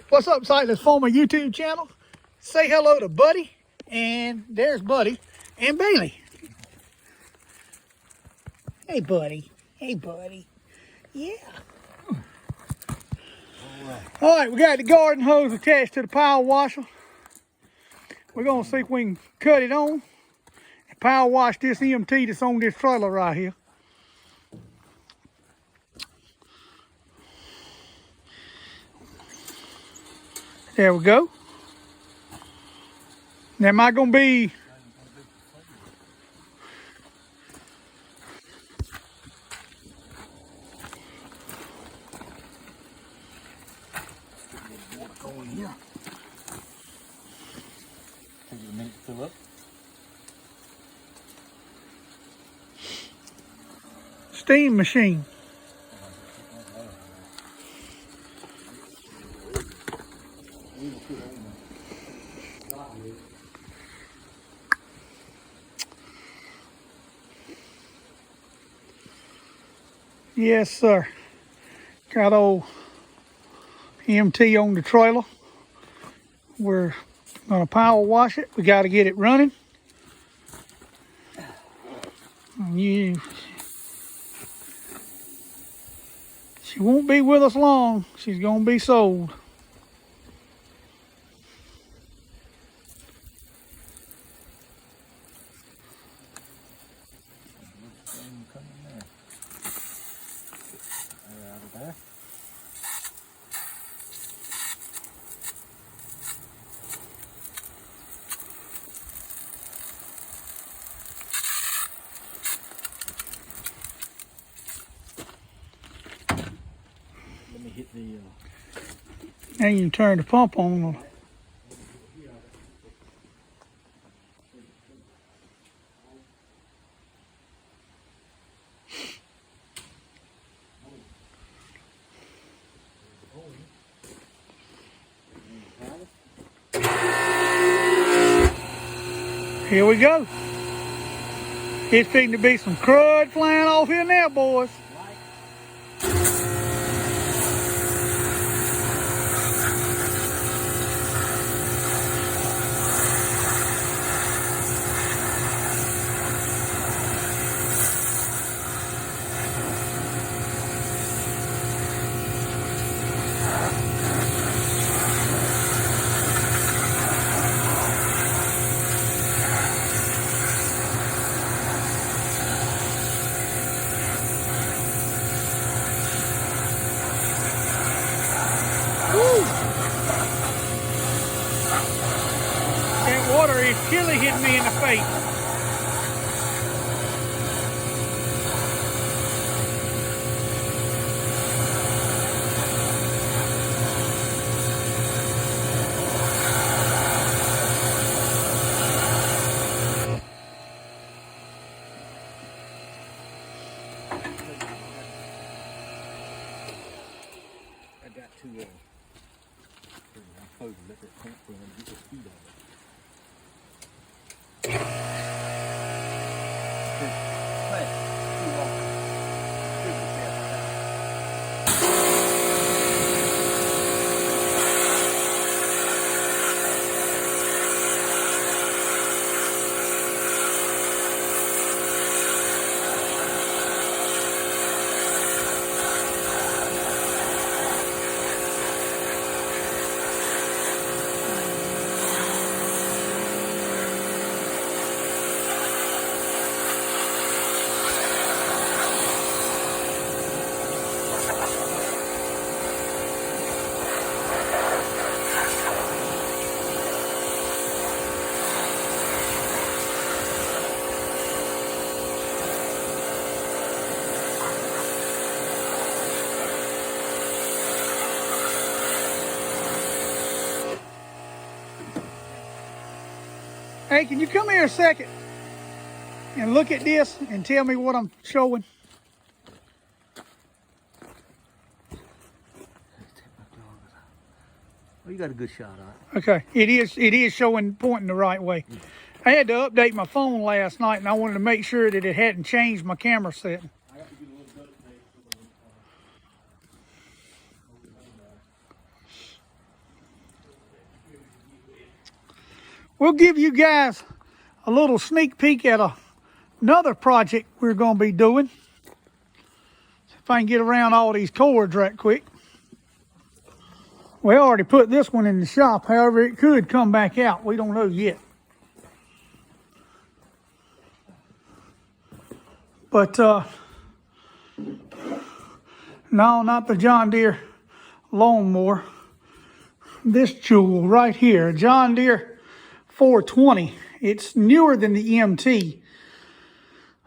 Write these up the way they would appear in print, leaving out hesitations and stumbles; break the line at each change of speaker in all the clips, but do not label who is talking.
What's up, Sightless Farmer YouTube channel? Say hello to Buddy, and there's Buddy, and Bailey. Hey, Buddy. Hey, Buddy. Yeah. All right, we got the garden hose attached to the power washer. We're going to see if we can cut it on and power wash this MT that's on this trailer right here. There we go. Now, am I going to be...
Yeah. Take it a minute to fill up.
Steam machine. Yes, sir. Got old MT on the trailer. We're gonna power wash it. We got to get it running. She won't be with us long. She's gonna be sold.
Let me hit the.
Now you can turn the pump on. Here we go. It's fitting to be some crud flying off here now, boys. That water is chilly hitting me in the face.
I got to I'm supposed to let that tank run and get the speed on it.
Hey, can you come here a second and look at this and tell me what I'm showing?
Oh, you got a good shot on it.
Okay, it is showing pointing the right way. I had to update my phone last night, and I wanted to make sure that it hadn't changed my camera setting. we'll give you guys a little sneak peek at another project we're going to be doing. If I can get around all these cords right quick. We already put this one in the shop. However, it could come back out. We don't know yet. But, no, not the John Deere lawnmower. This jewel right here, John Deere 420. It's newer than the MT.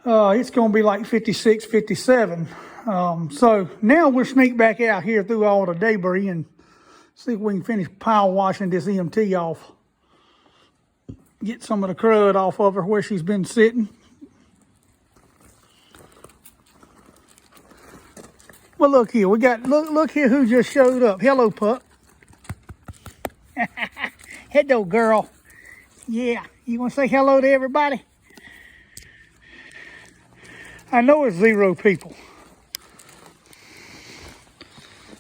It's going to be like 56, 57. So now we'll sneak back out here through all the debris and see if we can finish power washing this MT off. Get some of the crud off of her where she's been sitting. Well, look here. We got, look here who just showed up. Hello, pup. Hello, girl. Yeah, you want to say hello to everybody? I know it's 0 people.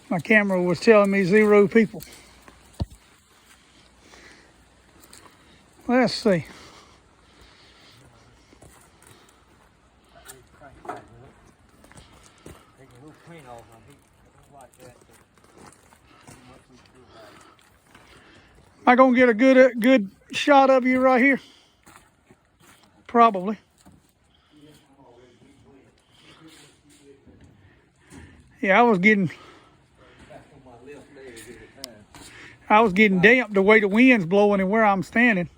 My camera was telling me 0 people. Let's see. Am I gonna get a good shot of you right here? Probably. Yeah, I was getting damped the way the wind's blowing and where I'm standing.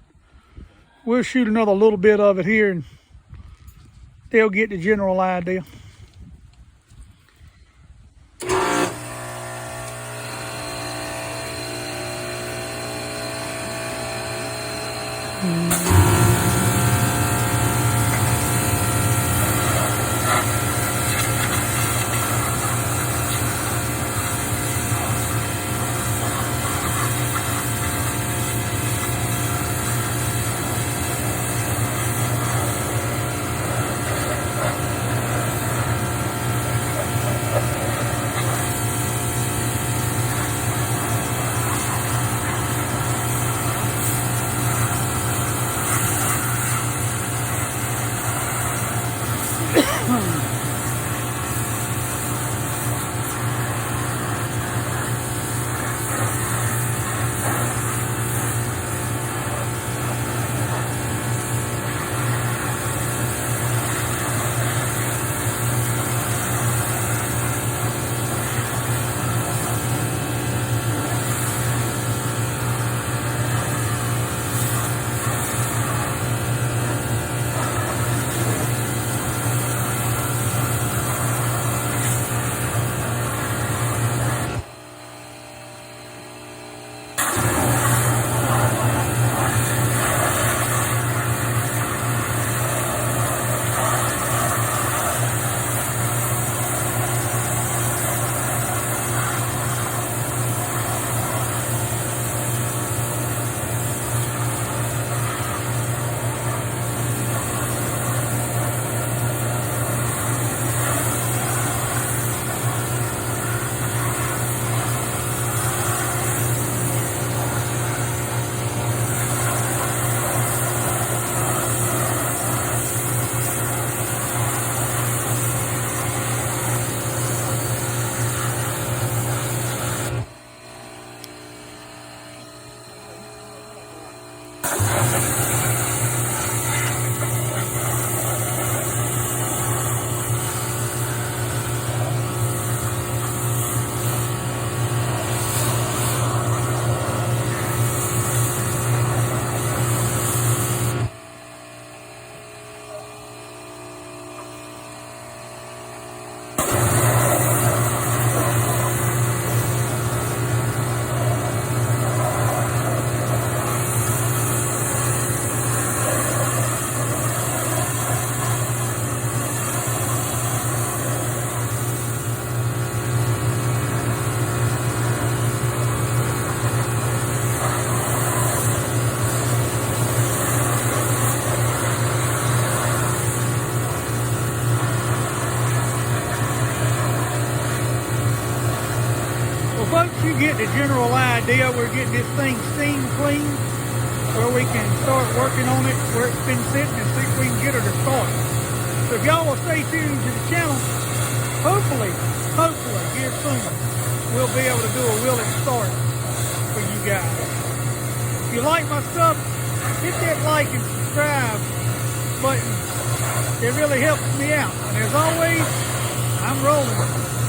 We'll shoot another little bit of it here and they'll get the general idea. Folks, you get the general idea. We're getting this thing steam clean. where we can start working on it where it's been sitting and see if we can get her to start. So if y'all will stay tuned to the channel, hopefully here soon, we'll be able to do a willing start for you guys. If you like my stuff, hit that like and subscribe button. It really helps me out. And as always, I'm rolling.